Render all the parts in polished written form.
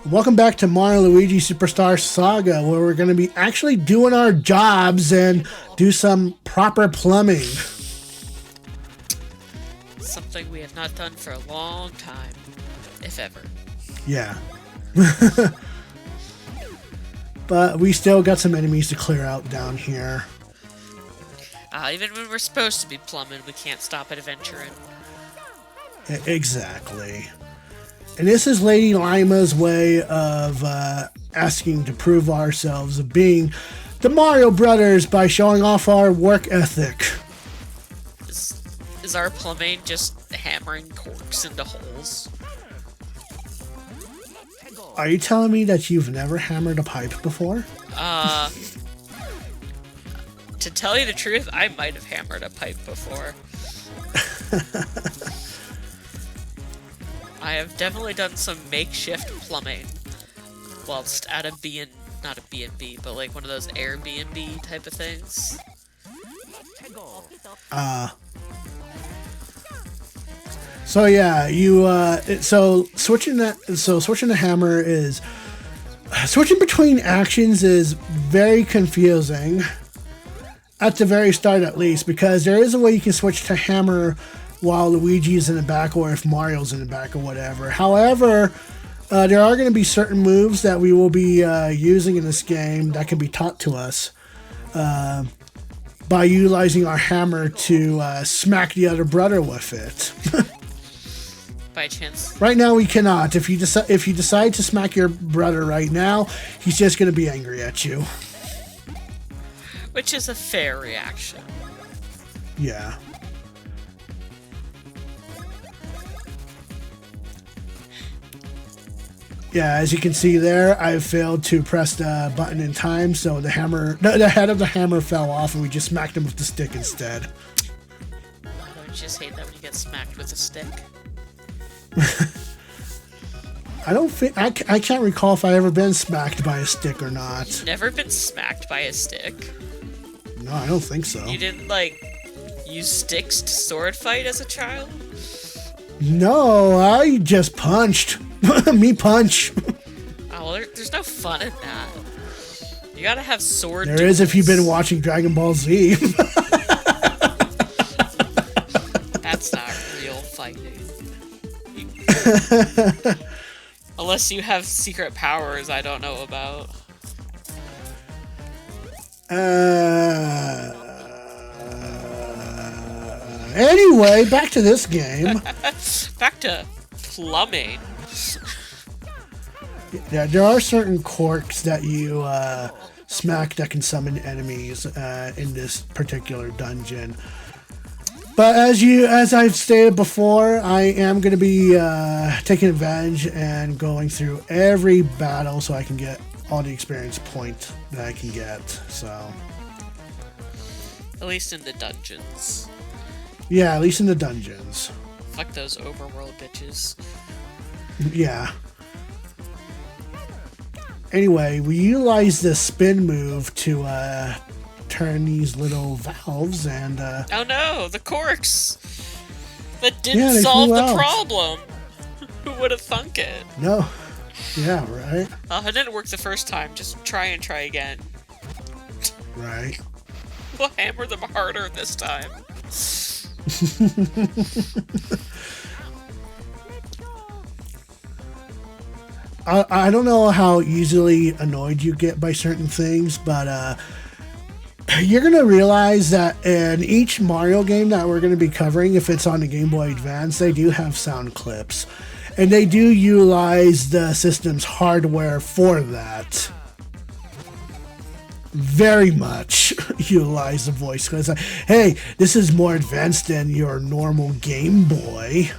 Welcome back to Mario Luigi Superstar Saga, where we're going to be actually doing our jobs and do some proper plumbing. Something we have not done for a long time, if ever. Yeah. But we still got some enemies to clear out down here. Even when we're supposed to be plumbing, we can't stop at adventuring. Exactly. And this is Lady Lima's way of asking to prove ourselves of being the Mario Brothers by showing off our work ethic. Is our plumbing just hammering corks into holes? Are you telling me that you've never hammered a pipe before? To tell you the truth, I might have hammered a pipe before. I have definitely done some makeshift plumbing whilst at not a B&B, but like one of those Airbnb type of things. So yeah, switching the hammer is switching between actions is very confusing at the very start, at least, because there is a way you can switch to hammer while Luigi is in the back or if Mario's in the back or whatever. However, there are going to be certain moves that we will be using in this game that can be taught to us by utilizing our hammer to smack the other brother with it. By chance. Right now we cannot. If you decide to smack your brother right now, he's just going to be angry at you. Which is a fair reaction. Yeah. Yeah, as you can see there, I failed to press the button in time, so the head of the hammer fell off, and we just smacked him with the stick instead. I don't just hate that when you get smacked with a stick. I don't think I can't recall if I ever been smacked by a stick or not. Never been smacked by a stick? No, I don't think so. You didn't use sticks to sword fight as a child? No, I just punched. Me punch. Oh, well, there's no fun in that. You gotta have sword There duels. is if you've been watching Dragon Ball Z. That's not real fighting. Unless you have secret powers I don't know about. Anyway, back to this game. Back to plumbing. Yeah, there are certain corks that you smack that can summon enemies in this particular dungeon. But as I've stated before, I am going to be taking advantage and going through every battle so I can get all the experience point that I can get. So, at least in the dungeons. Yeah, at least in the dungeons. Fuck those overworld bitches. Yeah. Anyway, we utilize the spin move to turn these little valves and oh no, the corks! That didn't they solve flew the out. problem! Who would have thunk it? No. Yeah, right? It didn't work the first time, just try and try again. Right. We'll hammer them harder this time. I don't know how easily annoyed you get by certain things, but you're going to realize that in each Mario game that we're going to be covering, if it's on the Game Boy Advance, they do have sound clips. And they do utilize the system's hardware for that. Very much utilize the voice clips. Like, hey, this is more advanced than your normal Game Boy.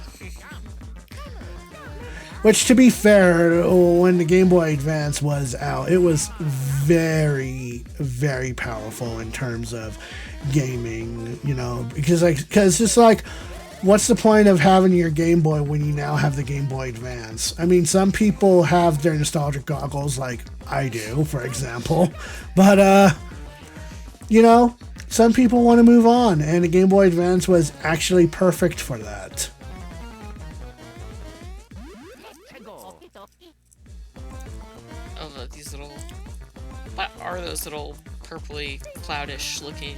Which, to be fair, when the Game Boy Advance was out, it was very, very powerful in terms of gaming, because it's like, what's the point of having your Game Boy when you now have the Game Boy Advance? I mean, some people have their nostalgic goggles, like I do, for example, but, some people want to move on, and the Game Boy Advance was actually perfect for that. these little... What are those little purpley, cloudish looking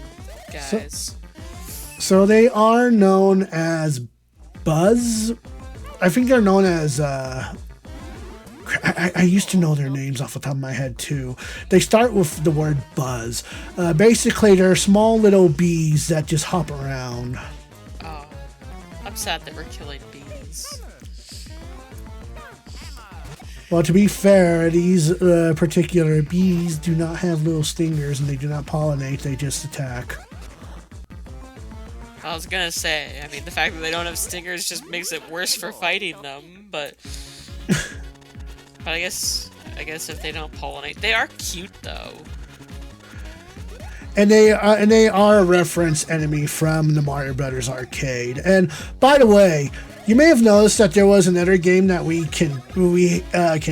guys? So they are known as Buzz. I think they're known as... I used to know their names off the top of my head too. They start with the word buzz. Basically, they're small little bees that just hop around. Oh, I'm sad that we're killing bees. Well, to be fair, these particular bees do not have little stingers and they do not pollinate, they just attack. I was gonna say, I mean, the fact that they don't have stingers just makes it worse for fighting them, but... But I guess if they don't pollinate, they are cute though. And they are a reference enemy from the Mario Brothers arcade. And by the way, you may have noticed that there was another game that we can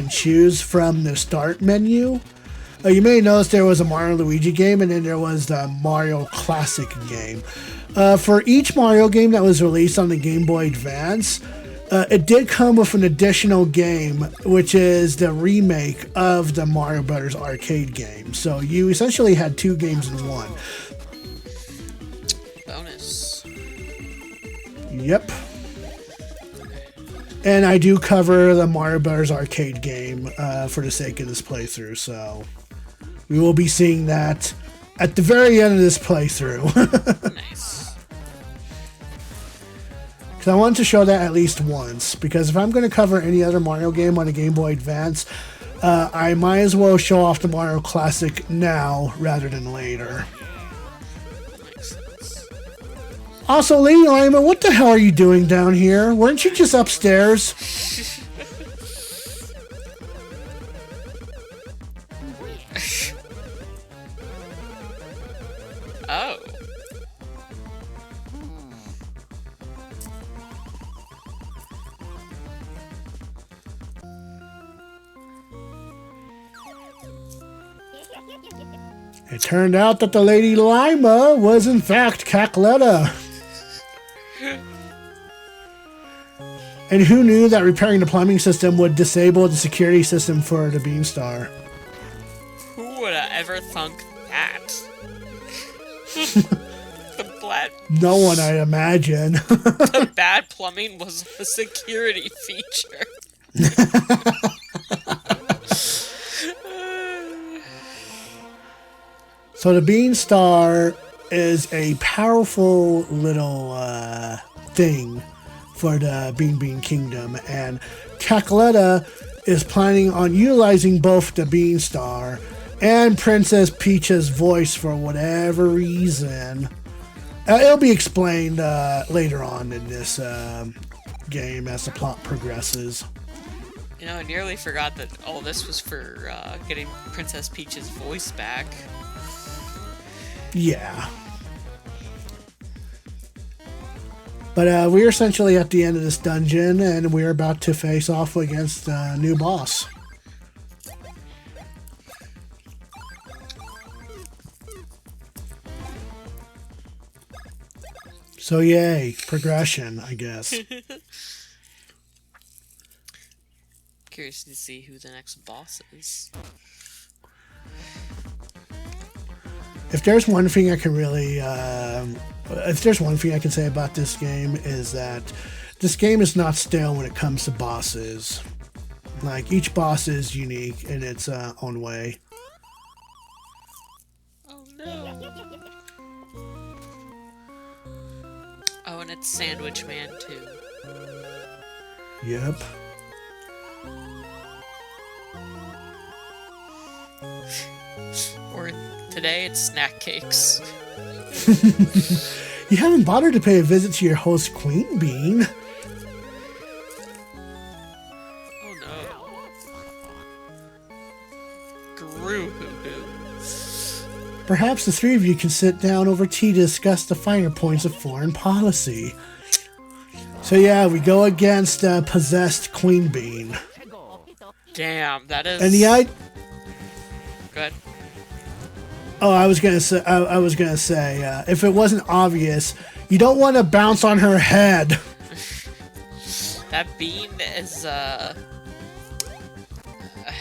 choose from the start menu. You may notice there was a Mario Luigi game, and then there was the Mario Classic game. For each Mario game that was released on the Game Boy Advance, it did come with an additional game, which is the remake of the Mario Brothers arcade game. So you essentially had two games in one. Bonus. Yep. And I do cover the Mario Brothers arcade game for the sake of this playthrough, so we will be seeing that at the very end of this playthrough. Nice. I wanted to show that at least once, because if I'm going to cover any other Mario game on a Game Boy Advance, I might as well show off the Mario Classic now rather than later. Also, Lady Lima, what the hell are you doing down here? Weren't you just upstairs? Oh. It turned out that the Lady Lima was in fact Cackletta. And who knew that repairing the plumbing system would disable the security system for the Beanstar? Who would have ever thunk that? No one, I imagine. The bad plumbing was a security feature. So the Beanstar is a powerful little thing for the Bean Kingdom, and Cackletta is planning on utilizing both the Beanstar and Princess Peach's voice for whatever reason. It'll be explained later on in this game as the plot progresses. You know, I nearly forgot that all this was for getting Princess Peach's voice back. Yeah. But we're essentially at the end of this dungeon, and we're about to face off against a new boss. So yay, progression, I guess. Curious to see who the next boss is. If there's one thing I can really, if there's one thing I can say about this game, is that this game is not stale when it comes to bosses. Like, each boss is unique in its own way. Oh no! Oh, and it's Sandwich Man too. Yep. Or today it's Snack Cakes. You haven't bothered to pay a visit to your host, Queen Bean. Oh no. Gru hoo hoo. Perhaps the three of you can sit down over tea to discuss the finer points of foreign policy. So yeah, we go against possessed Queen Bean. Damn, that is... And the Go ahead. Oh, I was gonna say, if it wasn't obvious, you don't want to bounce on her head. That bean is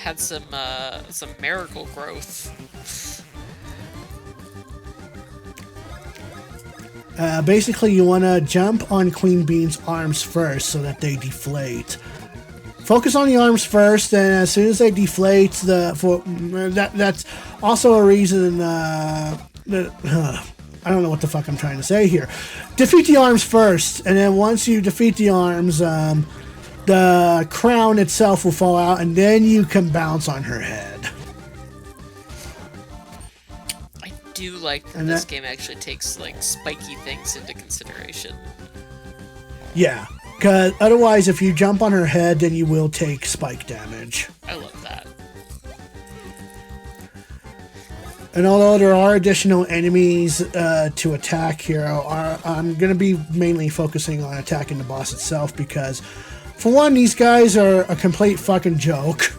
had some miracle growth. Basically, you want to jump on Queen Bean's arms first so that they deflate. Focus on the arms first, and as soon as they deflate, that's also a reason. I don't know what the fuck I'm trying to say here. Defeat the arms first, and then once you defeat the arms, the crown itself will fall out, and then you can bounce on her head. I do like that this game actually takes like spiky things into consideration. Yeah. Because otherwise, if you jump on her head, then you will take spike damage. I love that. And although there are additional enemies to attack here, I'm going to be mainly focusing on attacking the boss itself because, for one, these guys are a complete fucking joke.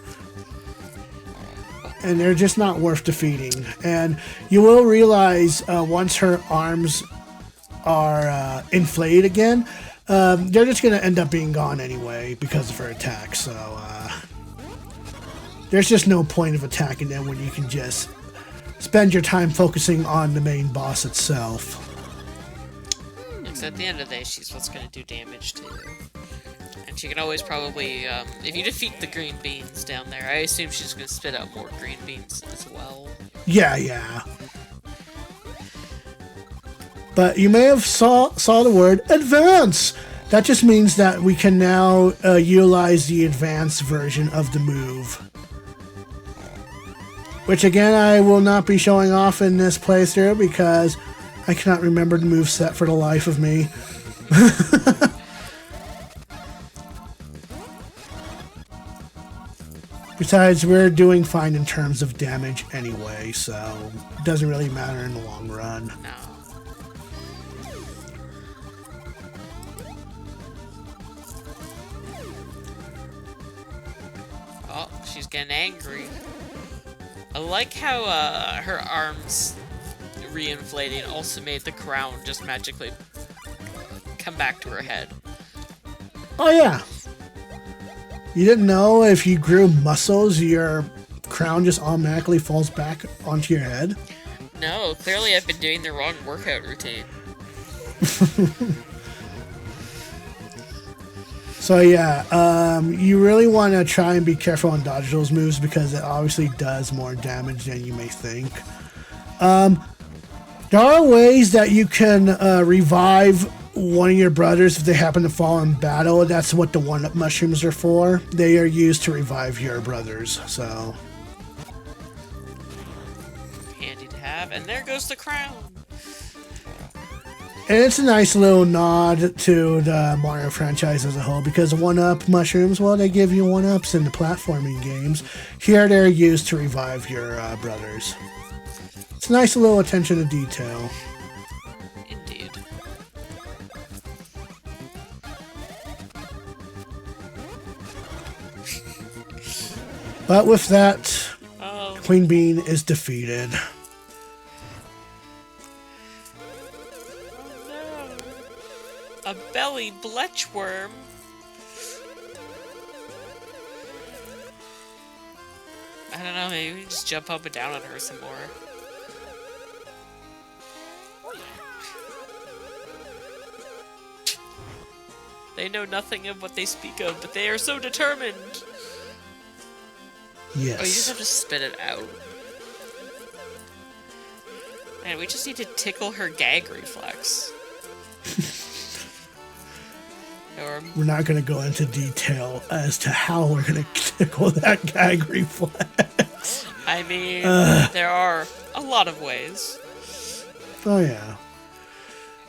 And they're just not worth defeating. And you will realize once her arms are inflated again, they're just going to end up being gone anyway because of her attack, so there's just no point of attacking them when you can just spend your time focusing on the main boss itself. Because at the end of the day, she's what's going to do damage to you. And she can always probably, if you defeat the green beans down there, I assume she's going to spit out more green beans as well. Yeah. But you may have saw the word advance. That just means that we can now utilize the advanced version of the move. Which again, I will not be showing off in this playthrough because I cannot remember the moveset for the life of me. Besides, we're doing fine in terms of damage anyway, so it doesn't really matter in the long run. No. Oh, she's getting angry. I like how her arms reinflating also made the crown just magically come back to her head. Oh yeah. You didn't know if you grew muscles, your crown just automatically falls back onto your head? No, clearly I've been doing the wrong workout routine. So yeah, you really want to try and be careful on dodge those moves because it obviously does more damage than you may think. There are ways that you can revive one of your brothers if they happen to fall in battle. That's what the one-up mushrooms are for. They are used to revive your brothers, so... Handy to have, and there goes the crown! And it's a nice little nod to the Mario franchise as a whole, because one-up mushrooms, well, they give you one-ups in the platforming games. Here, they're used to revive your brothers. It's a nice little attention to detail. Indeed. But with that, Queen Bean is defeated. A belly bletchworm. I don't know, maybe we can just jump up and down on her some more. They know nothing of what they speak of, but they are so determined. Yes. Oh, you just have to spit it out. Man, we just need to tickle her gag reflex. We're not going to go into detail as to how we're going to tickle that gag reflex. I mean, there are a lot of ways. Oh yeah.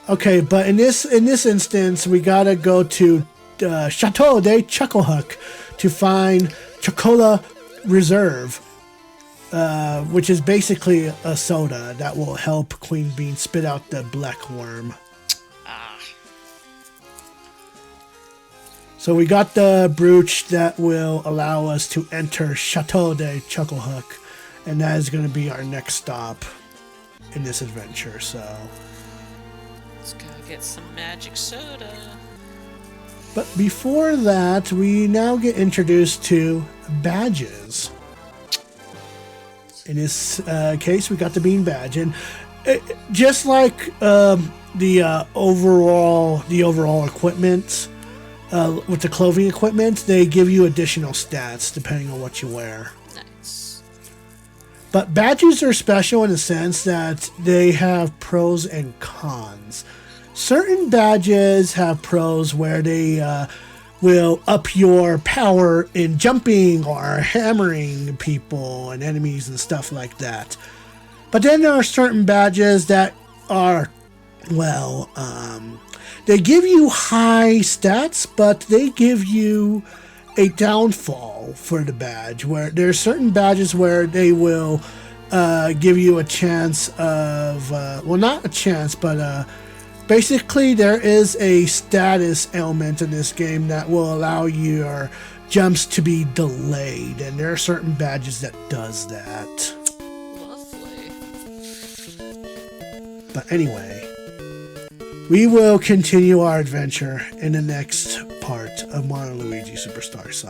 Okay, but in this instance, we gotta go to Chateau de Chucklehuck to find Chocola Reserve, which is basically a soda that will help Queen Bean spit out the black worm. So we got the brooch that will allow us to enter Chateau de Chucklehuck, and that is going to be our next stop in this adventure, so... Let's go get some magic soda. But before that, we now get introduced to badges. In this case, we got the bean badge, and just like the overall equipment with the clothing equipment, they give you additional stats depending on what you wear. Nice. But badges are special in the sense that they have pros and cons. Certain badges have pros where they will up your power in jumping or hammering people and enemies and stuff like that. But then there are certain badges that are, well, they give you high stats, but they give you a downfall for the badge, where there's certain badges where they will give you a chance of, well, not a chance, but basically there is a status element in this game that will allow your jumps to be delayed, and there are certain badges that does that. Lovely. But anyway, we will continue our adventure in the next part of Mario & Luigi Superstar Saga.